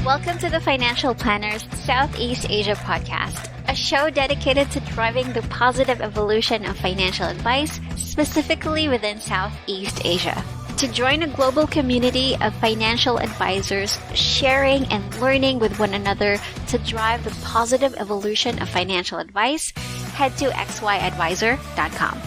Welcome to the Financial Planners Southeast Asia podcast, a show dedicated to driving the positive evolution of financial advice, specifically within Southeast Asia. To join a global community of financial advisors sharing and learning with one another to drive the positive evolution of financial advice, head to xyadvisor.com.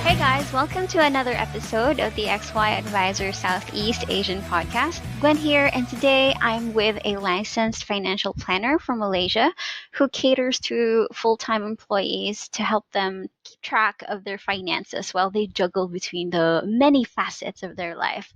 Hey guys, welcome to another episode of the XY Advisor Southeast Asian podcast. Gwen here, and today I'm with a licensed financial planner from Malaysia who caters to full-time employees to help them keep track of their finances while they juggle between the many facets of their life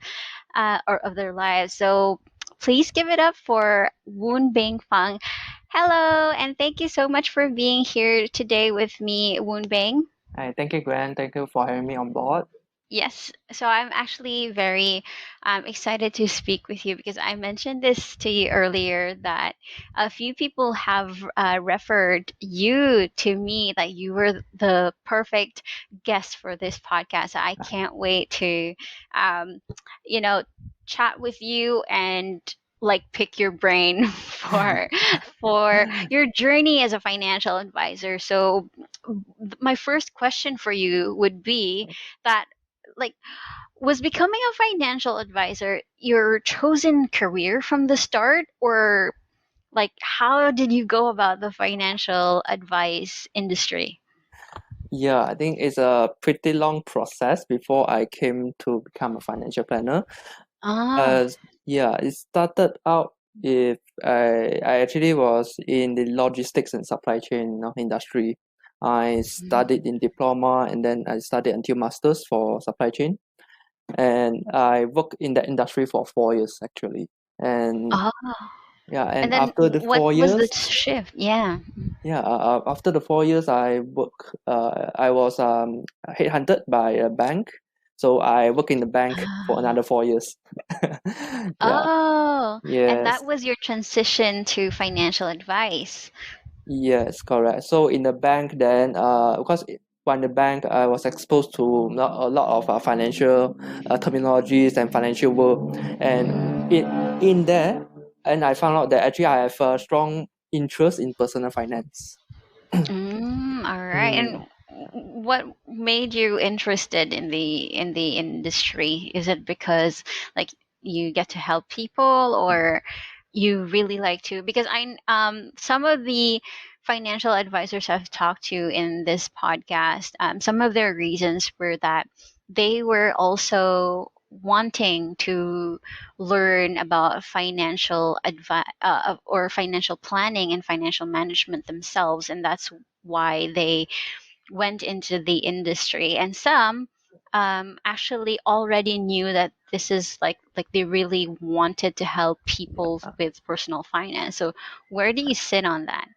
or of their lives. So please give it up for Woon Bing Fong. Hello, and thank you so much for being here today with me, Woon Bing. Hi, thank you, Gwen. Thank you for having me on board. Yes, so I'm actually very excited to speak with you because I mentioned this to you earlier that a few people have referred you to me that you were the perfect guest for this podcast. I can't wait to, um, chat with you and like pick your brain for your journey as a financial advisor. So my first question for you would be that like was becoming a financial advisor your chosen career from the start, or like how did you go about the financial advice industry? Yeah, I think it's a pretty long process before I came to become a financial planner. Ah. It started out if I actually was in the logistics and supply chain industry. I studied in diploma and then I studied until masters for supply chain, and I worked in that industry for 4 years actually. And Ah. and And then after the what four was the years, shift? Yeah. After the 4 years, I was headhunted by a bank, so I work in the bank for Ah. another 4 years. Yeah, Oh, and yes, that was your transition to financial advice. yes, correct. So in the bank, then when the bank, I was exposed to a lot of financial terminologies and financial work, and in there, and I found out that actually I have a strong interest in personal finance. All right. Mm. And what made you interested in the industry? Is it because like you get to help people, or you really like to? Because I some of the financial advisors I've talked to in this podcast, some of their reasons were that they were also wanting to learn about financial advice or financial planning and financial management themselves, and that's why they went into the industry. And some actually already knew that this is like they really wanted to help people with personal finance. So where do you sit on that?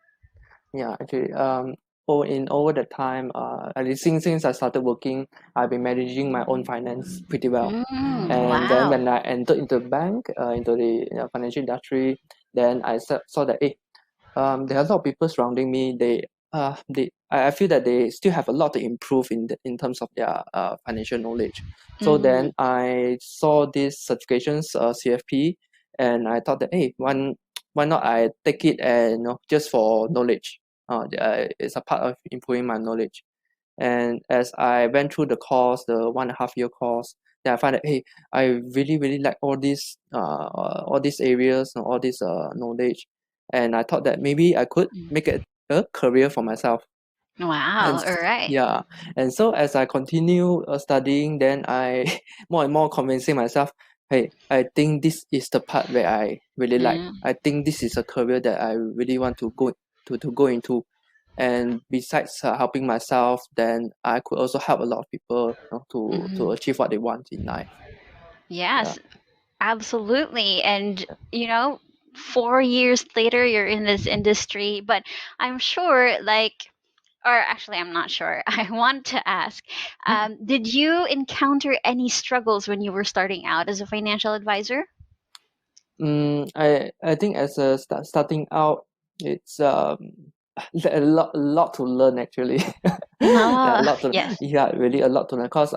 Yeah, actually, over the time, at least since I started working, I've been managing my own finance pretty well. And then Wow. when I entered into the bank, into the financial industry, then I saw that there are a lot of people surrounding me. I feel that they still have a lot to improve in terms of their financial knowledge. So Mm-hmm. then I saw these certifications, CFP, and I thought that why not I take it and just for knowledge. It's a part of improving my knowledge. And as I went through the course, the 1.5 year course, then I find that I really really like all these areas and all this knowledge, and I thought that maybe I could make it a career for myself. And Wow. All right. yeah, and so as I continue studying, then I more and more convincing myself, hey, I think this is the part where I really like. Mm. I think this is a career that I really want to go into. And besides helping myself, then I could also help a lot of people, to Mhm. achieve what they want in life. Yeah. Yes, absolutely. And, 4 years later, you're in this industry, but I'm sure, like, or actually, I'm not sure. I want to ask, did you encounter any struggles when you were starting out as a financial advisor? I think as starting out, it's a lot to learn actually. Yeah, a Oh, lot to yes. yeah, really a lot to learn. Cause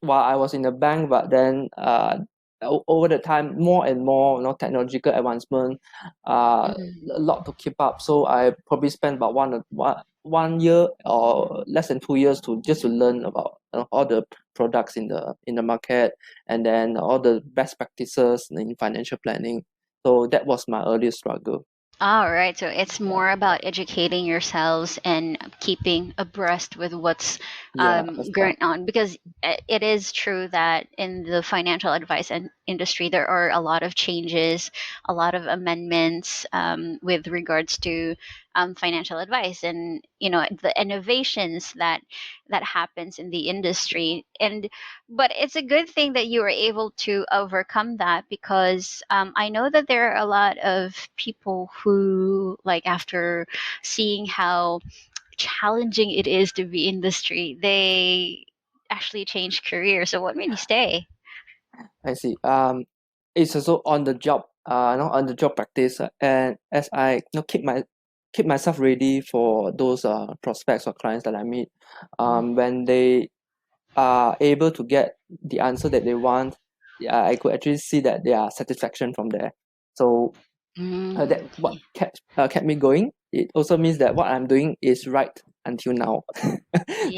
while I was in the bank, but then over the time, more and more, technological advancement, Mhm. a lot to keep up. So I probably spent about 1 year or less than 2 years to learn about all the products in the market, and then all the best practices in financial planning. So that was my earliest struggle. All right, so it's Yeah, more about educating yourselves and keeping abreast with what's yeah, that's going right. on, because it is true that in the financial advice industry there are a lot of changes, a lot of amendments with regards to financial advice, and the innovations that happens in the industry. And but it's a good thing that you were able to overcome that, because I know that there are a lot of people who, like, after seeing how challenging it is to be in industry, they actually change careers. So what made you stay? I see. It's also on the job, on the job practice, and as I keep myself ready for those prospects or clients that I meet, when they are able to get the answer that they want, yeah, I could actually see that their satisfaction from there. So that Mm, what kept me going. It also means that what I'm doing is right until now.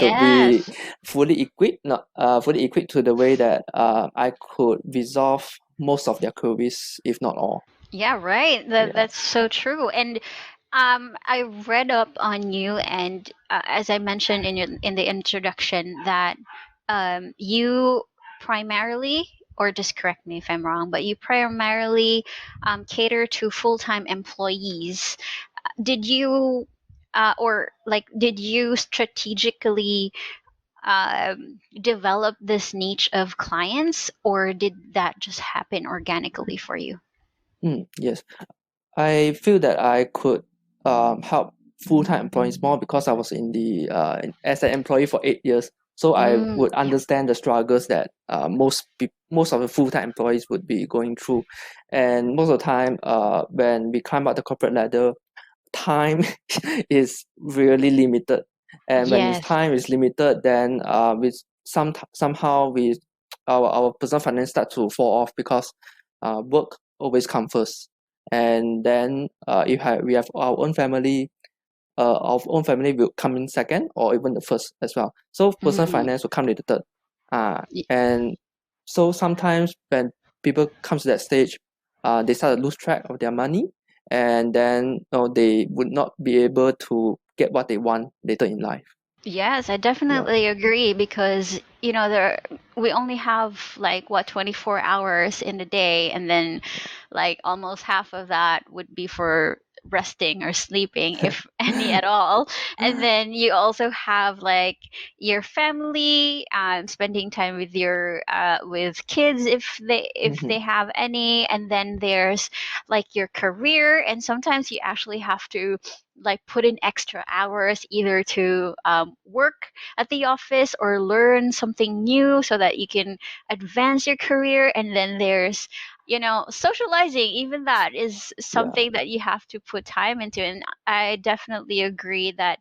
To be yes. fully equipped, not fully equipped to the way that I could resolve most of their queries, if not all. Yeah, right. Yeah. That's so true. And I read up on you, and as I mentioned in the introduction, that you primarily, or just correct me if I'm wrong, but you primarily cater to full time employees. Did you, or like, did you strategically develop this niche of clients, or did that just happen organically for you? Yes. I feel that I could help full-time employees more because I was in the as an employee for 8 years. So I Mm, would understand the struggles that most of the full-time employees would be going through, and most of the time, when we climb up the corporate ladder, time is really limited, and when this yes. time is limited, then somehow we our personal finance start to fall off because work always comes first, and then if we have our own family will come in second or even the first as well. So personal Mm, finance will come in the third. And so sometimes when people come to that stage, they start to lose track of their money, and then they would not be able to get what they want later in life. yes, I Yeah. definitely agree, because there we only have, like, what, 24 hours in a day, and then like almost half of that would be for resting or sleeping, if any at all. And then you also have, like, your family, spending time with your with kids, if they Mhm. have any, and then there's, like, your career, and sometimes you actually have to, like, put in extra hours, either to work at the office or learn something new so that you can advance your career. And then there's, socializing. Even that is Yeah. something that you have to put time into. And I definitely agree that,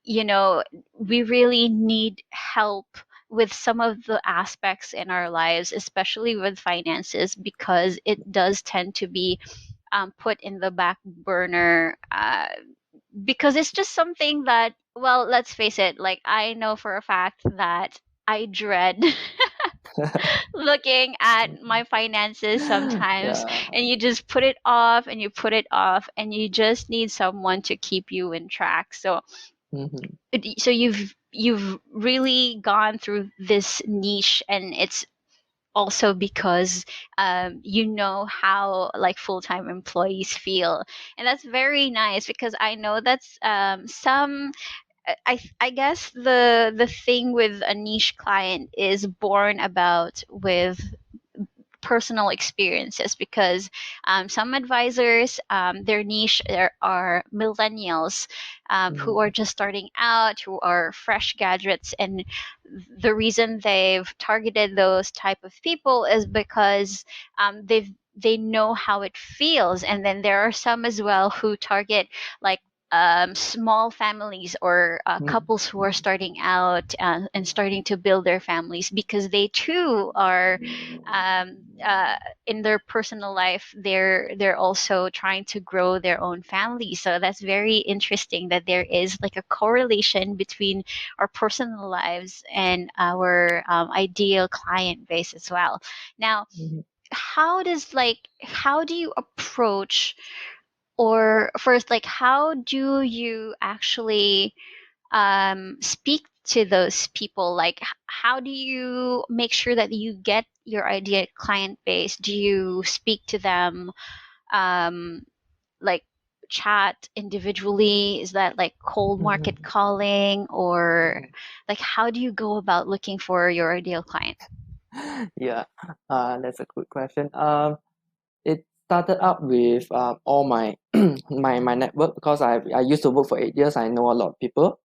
you know we really need help with some of the aspects in our lives, especially with finances, because it does tend to be put in the back burner, because it's just something that, well, let's face it, like, I know for a fact that I dread looking at my finances sometimes, Yeah. and you just put it off and you put it off, and you just need someone to keep you in track. So Mhm. you've really gone through this niche, and it's also because you know how, like, full-time employees feel. And that's very nice, because I know that's some I guess the thing with a niche client is born about with personal experiences, because some advisors, their niche are millennials, who are Mhm. just starting out, who are fresh graduates. And the reason they've targeted those type of people is because they know how it feels. And then there are some as well who target, like, small families or mm, couples who are starting out and starting to build their families, because they too are um, in their personal life, they're also trying to grow their own family. So that's very interesting that there is like a correlation between our personal lives and our ideal client base as well. Now, mm. how do you approach, or first, like, how do you actually speak to those people? Like, how do you make sure that you get your ideal client base? Do you speak to them, um, like, chat individually? Is that like cold market calling, or like, how do you go about looking for your ideal client? Yeah, that's a good question. It started up with all my my network because I used to work for 8 years. I know a lot of people,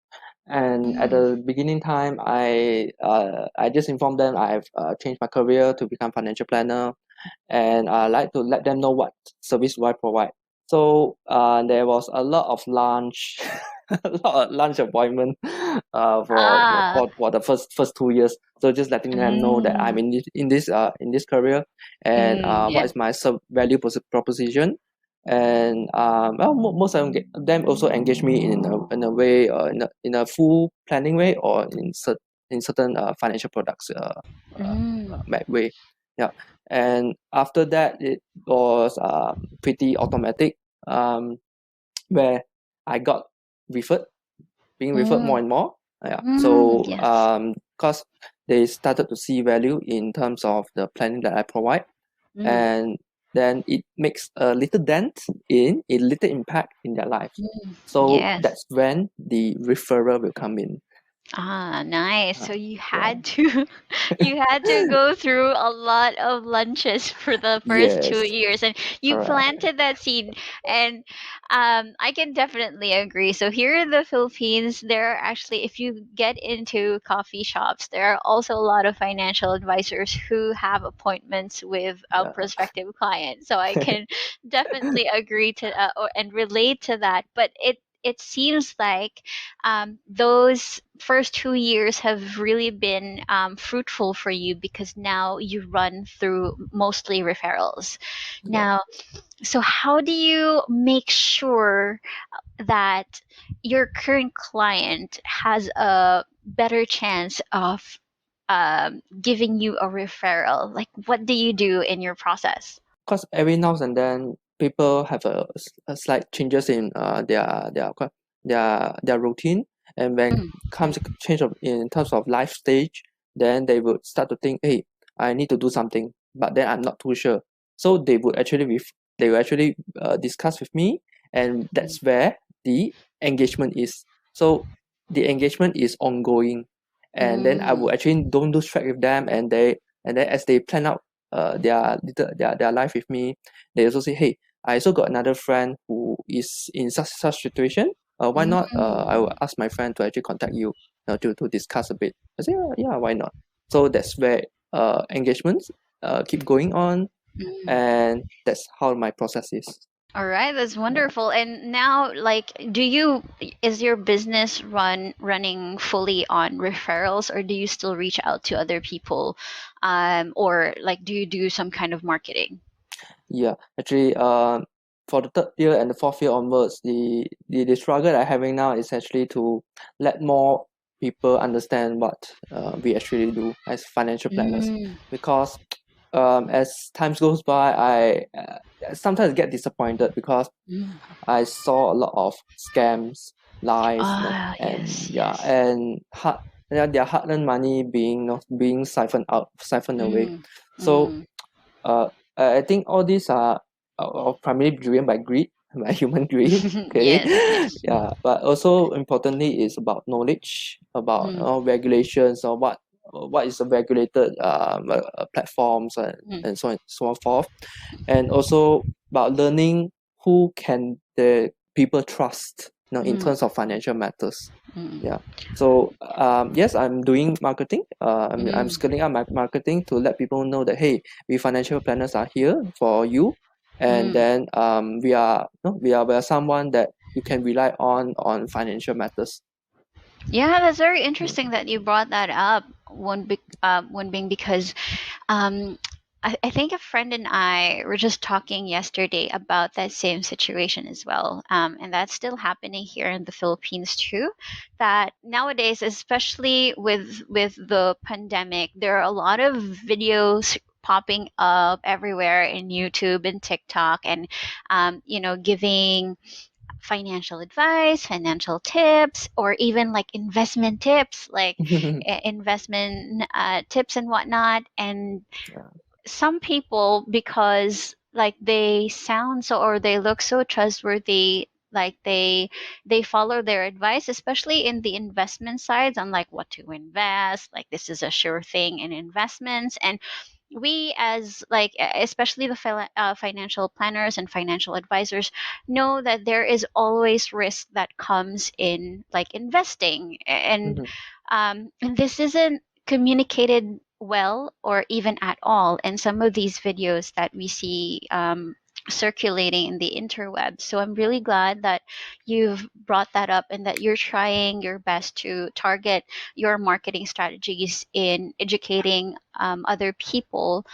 and at Mm. the beginning time, I just informed them I've changed my career to become financial planner, and I like to let them know what service do I provide. So there was a lot of lunch, a lot of lunch appointment Ah. for the first 2 years. So just letting them know that I'm Mm. in this career, and what Yeah. is my value proposition. And well, most of them also engage me in a way, in a full planning way, or in certain financial products Mm. way. Yeah, and after that it was pretty automatic, um, where I got referred, being referred more Mm. and more. Yeah, Mm. so Yes. because they started to see value in terms of the planning that I provide, Mm. and then it makes a little dent in a little impact in their life. Mm. So Yes. that's when the referral will come in. Ah, nice. Uh, So you yeah. had to you had to go through a lot of lunches for the first two Yes. years, and you Correct. planted that seed. And I can definitely agree. So here in the Philippines, there are actually, if you get into coffee shops, there are also a lot of financial advisors who have appointments with Yeah. prospective clients. So I can definitely agree to and relate to that. But it seems like those first 2 years have really been fruitful for you, because now you run through mostly referrals. Yeah. Now, so how do you make sure that your current client has a better chance of giving you a referral? Like, what do you do in your process? Because every now and then people have a slight changes in their routine, and when Mm. comes change of in terms of life stage, then they would start to think, hey, I need to do something, but then I'm not too sure. So they will actually discuss with me, and Mm. that's where the engagement is. So the engagement is ongoing, and then I will Mm. actually don't lose track with them, and then as they plan out their life with me, they also say, hey, I also got another friend who is in such situation. Why not? I will Mm. ask my friend to actually contact you, to discuss a bit. I say, "Oh, yeah, why not?" So that's where engagements keep going on, Mm. and that's how my process is. All right, that's Yeah. wonderful. And now, like, is your business running fully on referrals, or do you still reach out to other people, or like, do you do some kind of marketing? Yeah, actually, for the third year and the fourth year onwards, the struggle that I'm having now is actually to let more people understand what we actually do as financial planners. Mm. Because as times goes by, I sometimes get disappointed because Mm. I saw a lot of scams, lies, Ah, and yes, yeah, yes. and their hard-earned money being, being siphoned away. Mm. So Mm. uh, I think all these are primarily driven by greed, by human greed. Okay, Yes, yes. yeah, but also importantly is about knowledge, about Mm. regulations, or what is the regulated platforms, Mm. and so on forth, and also about learning who can the people trust, in Mm. terms of financial matters. Mm. Yeah. So yes, I'm doing marketing. I'm Mm. scaling up my marketing to let people know that, hey, we financial planners are here for you, and Mm. then we are, no, we are someone that you can rely on financial matters. Yeah, that's very Mm. interesting that you brought that up, one Bing, because um, I think a friend and I were just talking yesterday about that same situation as well. And that's still happening here in the Philippines too. That nowadays, especially with the pandemic, there are a lot of videos popping up everywhere in YouTube and TikTok, and giving financial advice, financial tips, or even like investment tips, like investment tips and whatnot. And Yeah. some people, because like they sound so, or they look so trustworthy, like they follow their advice, especially in the investment sides, on like what to invest, like this is a sure thing in investments. And we, as like especially the financial planners and financial advisors, know that there is always risk that comes in like investing. And Mhm. and this isn't communicated well or even at all in some of these videos that we see circulating in the interweb. So I'm really glad that you've brought that up and that you're trying your best to target your marketing strategies in educating other people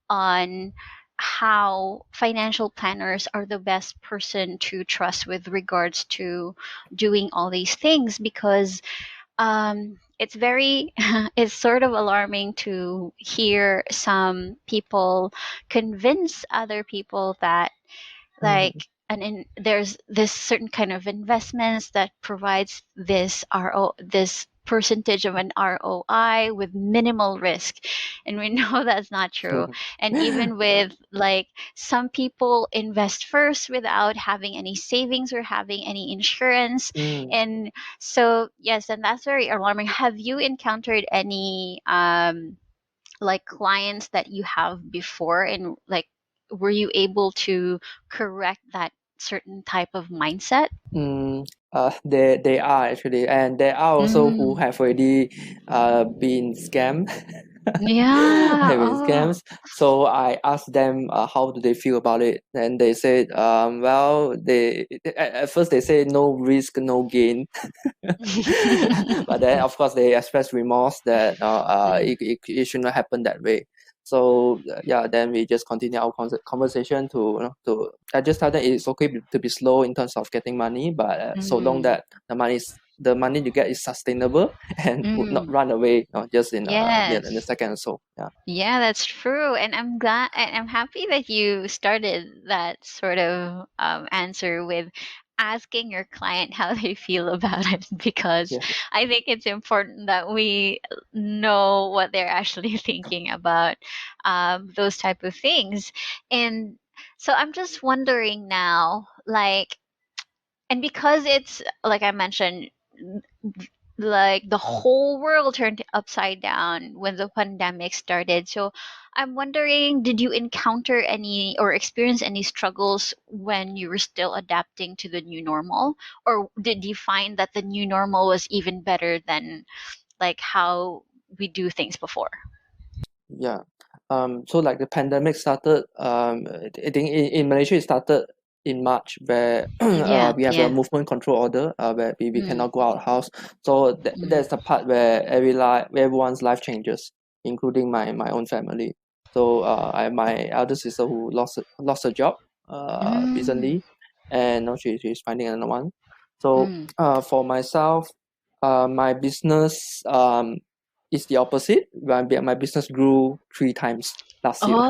on how financial planners are the best person to trust with regards to doing all these things. Because it's very it's sort of alarming to hear some people convince other people that Mhm. like there's this certain kind of investments that provides this percentage of an ROI with minimal risk, and we know that's not true. And even Yeah. with like some people invest first without having any savings or having any insurance. Mm. And so yes, and that's very alarming. Have you encountered any like clients that you have before, and like were you able to correct that certain type of mindset? Mm, they are actually, and there are also who Mm. have already been scammed. Yeah. Have been Oh. scams. So I asked them how do they feel about it, and they said, well, they at first they say no risk, no gain, but then of course they express remorse that Mm. it should not happen that way. So yeah, then we just continue our conversation to to I just tell them it's okay to be slow in terms of getting money, but so long Mm. that the money you get is sustainable and would not Mm. run away just in a Yes. second or so. Yeah. Yeah, that's true. And I'm glad and I'm happy that you started that sort of answer with asking your client how they feel about it, because Yeah. I think it's important that we know what they're actually thinking about those type of things. And so I'm just wondering now, like, and because it's like I mentioned, like the whole world turned upside down when the pandemic started. So I'm wondering, did you encounter any or experience any struggles when you were still adapting to the new normal? Or did you find that the new normal was even better than like how we do things before? Yeah. So like the pandemic started, I think in Malaysia it started in March where Yeah, we have a yeah. movement control order where we Mm, cannot go out of house. So mm, that's the part where everyone's life changes, including my own family. So my elder sister who lost her job mm, recently, and now she's finding another one. So mm. for myself, my business it's the opposite. My business grew 3 times last year.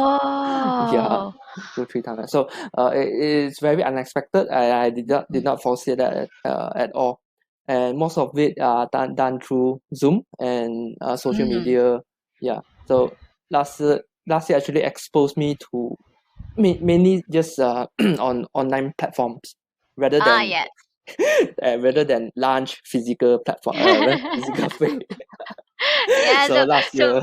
Yeah, Oh. grew 3 times. So it's very unexpected. I did not foresee that at all. And most of it done through Zoom and social Mm. media. Yeah. So last year actually exposed me to mainly just on online platforms rather Ah, than yes. launch physical platform physical way. Yeah, So so last so year,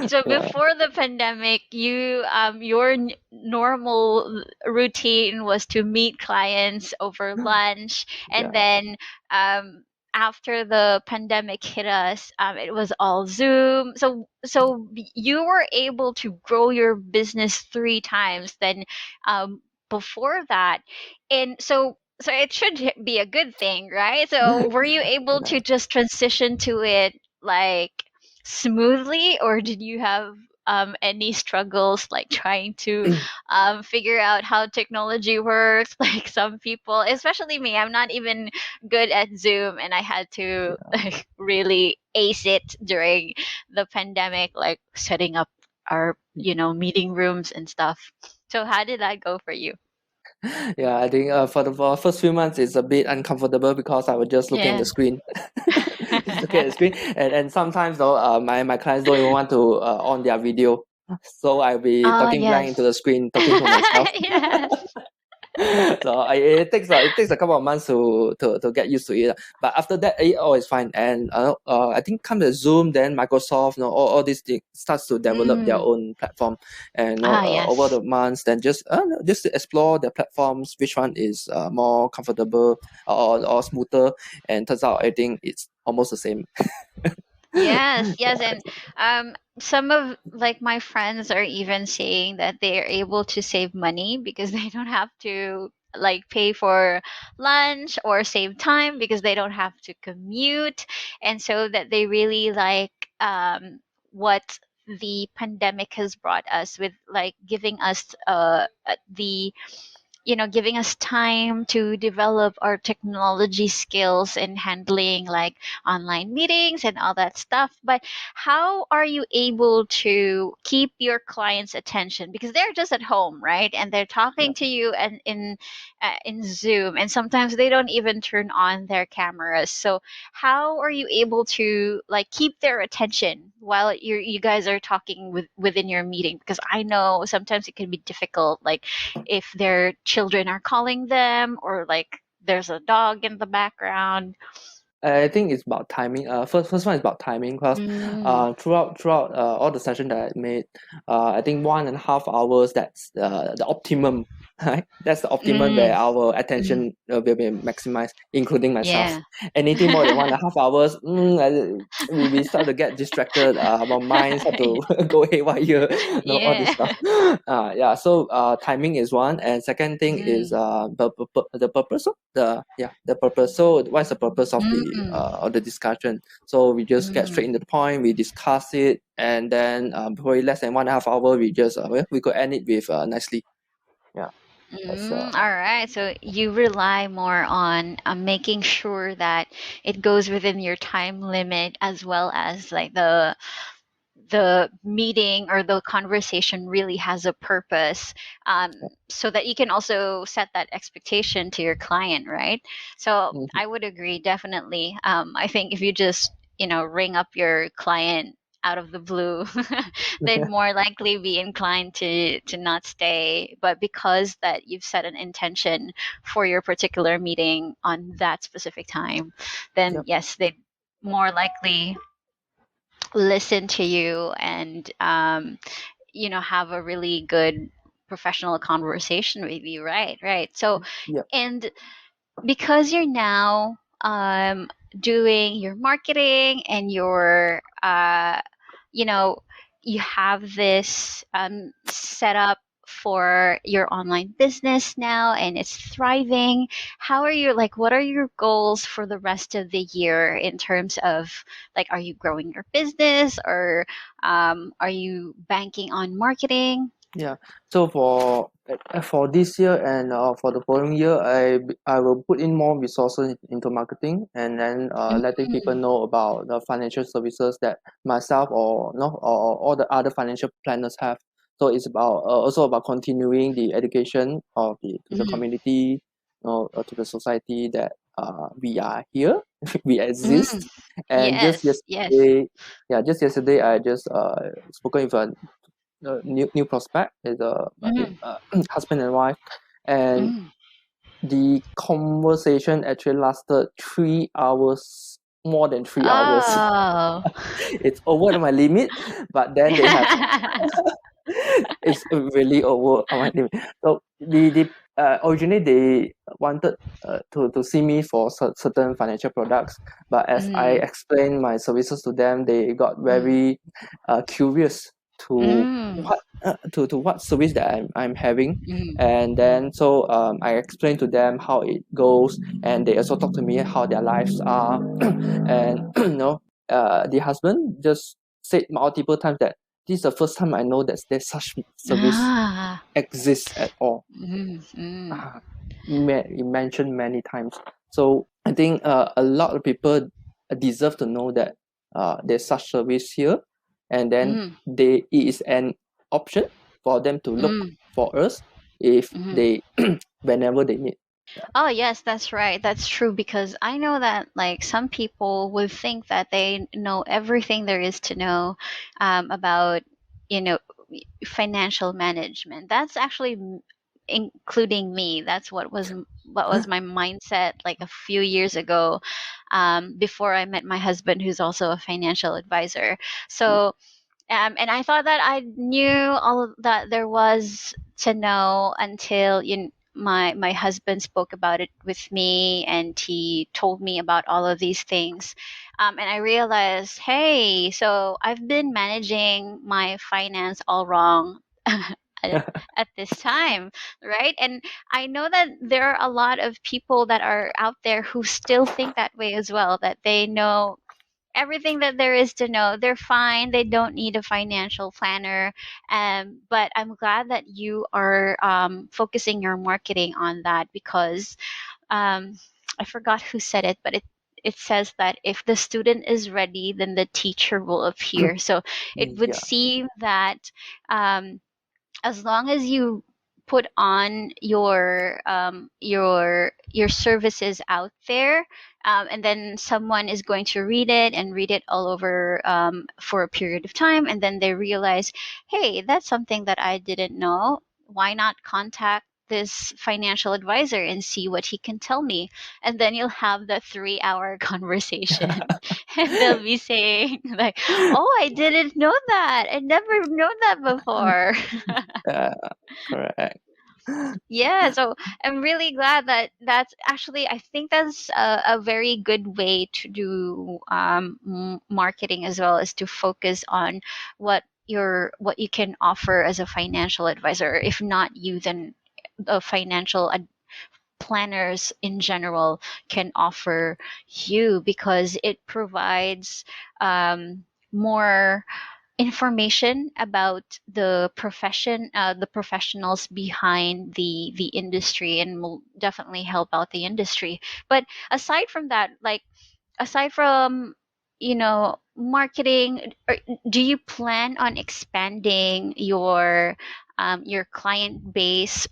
so yeah, before the pandemic, your normal routine was to meet clients over lunch, and yeah, then um after the pandemic hit us, it was all Zoom. So you were able to grow your business 3 times then before that. And so so it should be a good thing, right? So were you able Yeah. to just transition to it like smoothly, or did you have any struggles like trying to figure out how technology works? Like some people, especially me, I'm not even good at Zoom, and I had to like really ace it during the pandemic, like setting up our meeting rooms and stuff. So how did that go for you? Yeah, I think for first few months it's a bit uncomfortable because I was just looking at the Yeah. screen, just looking at the screen, and sometimes though my clients don't even want to on their video, so I'll be Oh, talking blank into yes. the screen, talking to myself. Yes. So it takes a couple of months to get used to it. But after that, it's fine. And I think come the Zoom, then Microsoft, all these things starts to develop their Mm. own platform, and Ah, over yes. the months, then just to explore the platforms, which one is more comfortable or smoother, and turns out I think it's almost the same. Yes, yes, and some of like my friends are even saying that they are able to save money because they don't have to like pay for lunch or save time because they don't have to commute, and so that they really like what the pandemic has brought us with like giving us the giving us time to develop our technology skills in handling like online meetings and all that stuff. But how are you able to keep your clients' attention because they're just at home, right? And they're talking Yeah. to you and in Zoom, and sometimes they don't even turn on their cameras. So how are you able to like keep their attention while you guys are talking within your meeting? Because I know sometimes it can be difficult, like if their children are calling them or like there's a dog in the background. I think it's about timing. First one is about timing because Mm, throughout all the session that I made, I think 1.5 hours, that's the optimum, right? That's the optimum where mm, our mm, attention will be maximized, including myself. yeah. Anything more than 1.5 hours, we start to get distracted. Our minds start to go haywire, all this Yeah. stuff. Yeah. So timing is one, and second thing is Mm, the purpose of the purpose. So what's the purpose mm, of the discussion? So we just get straight mm, into the point. We discuss it, and then probably less than 1.5 hour, we just we could end it with nicely. Yeah, that's all right. So you rely more on making sure that it goes within your time limit as well as like the meeting or the conversation really has a purpose, so that you can also set that expectation to your client, right? So mhm. I would agree definitely. I think if you just ring up your client out of the blue, they'd more likely be inclined to not stay. But because that you've set an intention for your particular meeting on that specific time, then Yep. yes, they more likely listen to you and have a really good professional conversation with you, right? Right. So Yep. and because you're now doing your marketing and your you know you have this set up for your online business now and it's thriving. How are you, like, what are your goals for the rest of the year in terms of, like, are you growing your business, or are you banking on marketing? Yeah. So for this year and for the following year, I will put in more resources into marketing, and then letting people Mm, know about the financial services that myself or no or all the other financial planners have. So it's about also about continuing the education of the mm, community, to the society that we are here, we mm. exist. And Yes, yes. just yesterday I just spoken with a new prospect is I think Mm, husband and wife, and mm. the conversation actually lasted 3 hours, more than 3 hours. Oh. It's over my limit, but then they have it's really over my limit. So originally they wanted to see me for certain financial products, but as I Mm, explained my services to them, they got mm, very curious to mm. what to what service that I'm having. Mm, And mm. then so I explain to them how it goes, and they also talk to me how their lives are. And the husband just said multiple times that this is the first time I know that there's such service Ah. exists at all. Mm, mm. uh, Mentioned many times. So I think a lot of people deserve to know that there's such service here, and then Mm, it is an option for them to look mm, for us if mm. they whenever they need. Yeah. Oh, yes, that's right. That's true because I know that like some people would think that they know everything there is to know about, you know, financial management. That's actually including me. That's what was my mindset like a few years ago, before I met my husband, who's also a financial advisor. So and I thought that I knew all of that there was to know until my husband spoke about it with me, and he told me about all of these things, and I realized, hey, so I've been managing my finance all wrong. at, at this time, right? And I know that there are a lot of people that are out there who still think that way as well, that they know everything that there is to know. They're fine. They don't need a financial planner. But I'm glad that you are focusing your marketing on that because um, I forgot who said it, but it says that if the student is ready, then the teacher will appear. So it would Yeah. seem that um, as long as you put on your services out there, and then someone is going to read it all over, for a period of time, and then they realize, hey, that's something that I didn't know. Why not contact this financial advisor and see what he can tell me? And then you'll have the 3 hour conversation and they'll be saying like, oh, I didn't know that, I never known that before. uh, Correct. Yeah, so I'm really glad that that's actually, I think that's a very good way to do marketing as well, is to focus on what you can offer as a financial advisor. If not you, then the planners in general can offer you, because it provides more information about the professionals behind the industry, and will definitely help out the industry. But aside from that, like aside from marketing, do you plan on expanding your client base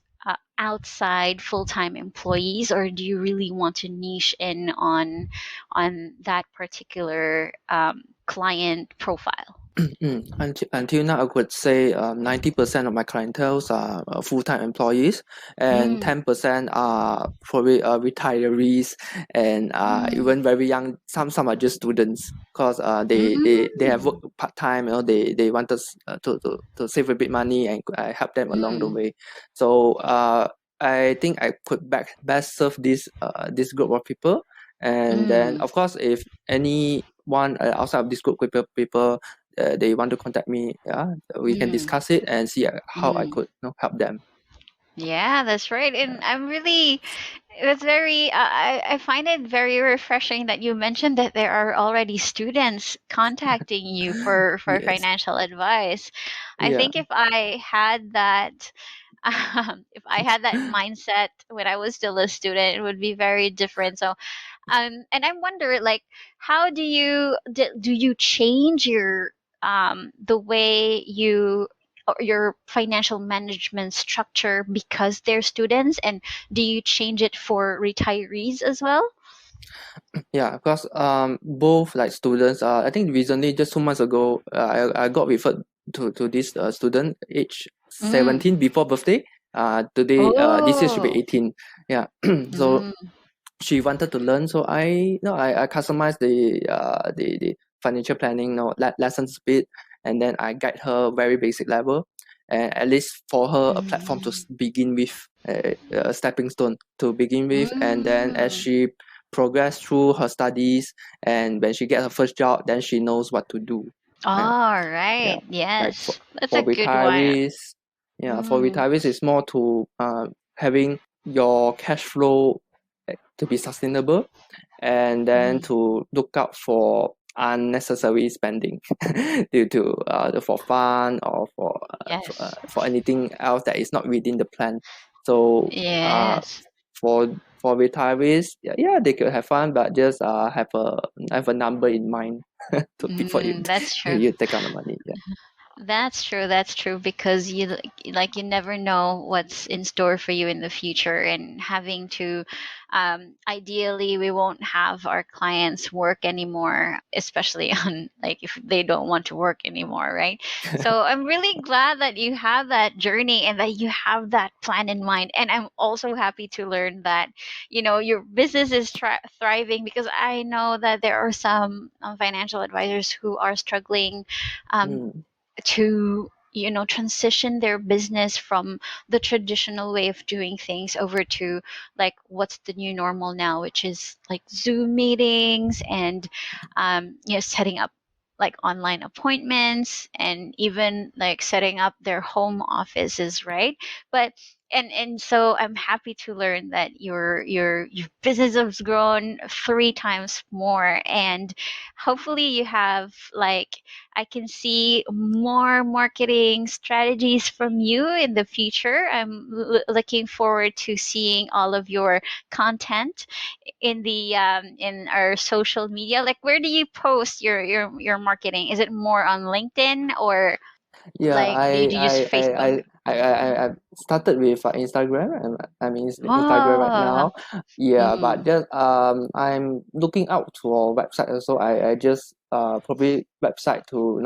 outside full-time employees, or do you really want to niche in on that particular client profile? Until now, I could say 90% of my clientels are full-time employees, and Mm, 10% are probably retirees, and mm, even very young. Some are just students because they have mm, worked part-time. They want us to save a bit money, and I help them along the mm, way. So I think I could best serve this group of people. And then, mm, of course, if anyone outside of this group of people they want to contact me, yeah, we can mm, discuss it and see how I mm. could help them. Yeah, that's right. And I'm really, it's very, I find it very refreshing that you mentioned that there are already students contacting you for Yes. financial advice. I Yeah. think if I had that, if I had that mindset when I was still a student, it would be very different. So and I wonder, like, how do you change the way you or your financial management structure because they're students, and do you change it for retirees as well? Yeah, because both like students, I think recently, just 2 months ago, I got referred to this student age Mm. 17 before birthday. Today, this year should be Oh. 18. Yeah. So Mm. she wanted to learn, so I customized the financial planning, lessons bit, and then I guide her very basic level, and at least for her a platform to Mm. begin with, a stepping stone to begin with. And then as Mm. she progress through her studies, and when she get her first job, then she knows what to do. All Yeah, right. like Yes. That's for a good one. retirees, yeah, for Mm, retirees it's more to having your cash flow to be sustainable, and then mm, to look out for unnecessary spending due to for fun or yes. for anything else that is not within the plan. So Yes. for retirees, yeah, yeah, they could have fun, but just have a number in mind to before That's true. you take out the money. Yeah. That's true. That's true because you never know what's in store for you in the future, and having to ideally we won't have our clients work anymore, especially on like if they don't want to work anymore, right? So I'm really glad that you have that journey and that you have that plan in mind, and I'm also happy to learn that your business is thriving, because I know that there are some financial advisors who are struggling um, Mm, to transition their business from the traditional way of doing things over to like what's the new normal now, which is like Zoom meetings and setting up like online appointments and even like setting up their home offices, right? But and so I'm happy to learn that your business has grown 3 times more, and hopefully you have like I can see more marketing strategies from you in the future. I'm looking forward to seeing all of your content in the in our social media. Like, where do you post your marketing? Is it more on LinkedIn, or yeah, like do you use Facebook? I started with Instagram. I'm in Instagram right Oh, now. Yeah, but mm, just I'm looking out to a website also. I just probably website to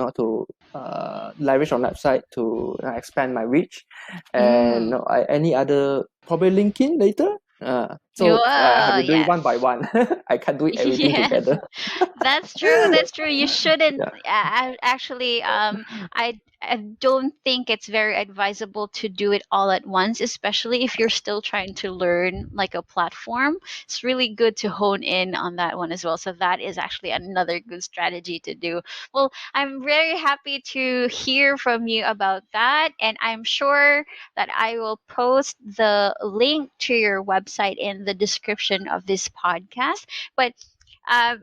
leverage on website to expand my reach, and mm. any other probably LinkedIn later. So I have Oh, to do it one by yes. one. I can't do everything Yes, together. that's true. That's true. You shouldn't Yeah. actually. I don't think it's very advisable to do it all at once, especially if you're still trying to learn like a platform. It's really good to hone in on that one as well. So that is actually another good strategy to do. Well, I'm very happy to hear from you about that, and I'm sure that I will post the link to your website in the description of this podcast. But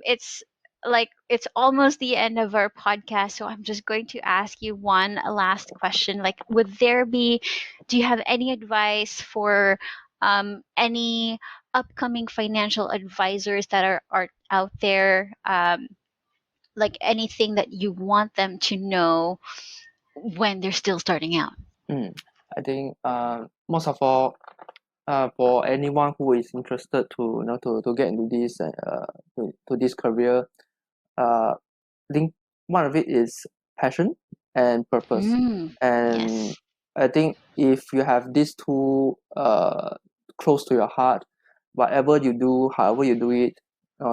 it's like it's almost the end of our podcast, so I'm just going to ask you one last question. Like, do you have any advice for any upcoming financial advisors that are out there? Like anything that you want them to know when they're still starting out? Mm. I think most of all, for anyone who is interested to get into this to this career, I think one of it is passion and purpose. Mm, And yes. I think if you have these two close to your heart, whatever you do, however you do it,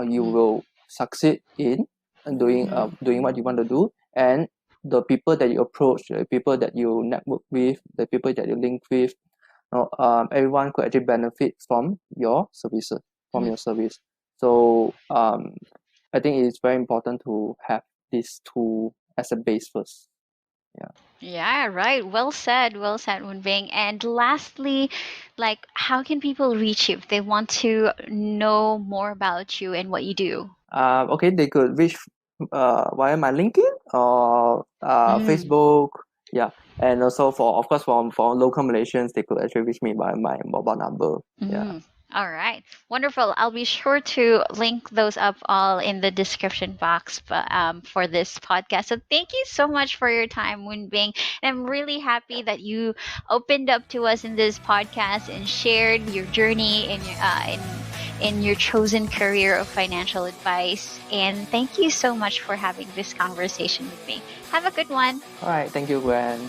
you Mm, will succeed in mm, doing what you want to do. And the people that you approach, the people that you network with, the people that you link with, everyone could actually benefit from your services, from mm. your service. So I think it's very important to have these two as a base first. Yeah. Yeah, right. Well said, Woon Bing. And lastly, like, how can people reach you if they want to know more about you and what you do? Okay, they could reach via my LinkedIn or Mm, Facebook. Yeah, and also for of course for local Malaysians, they could actually reach me by my mobile number. Yeah. mm. All right. Wonderful. I'll be sure to link those up all in the description box for this podcast. So thank you so much for your time, Woon Bing. And I'm really happy that you opened up to us in this podcast and shared your journey in your chosen career of financial advice. And thank you so much for having this conversation with me. Have a good one. All right. Thank you, Gwen.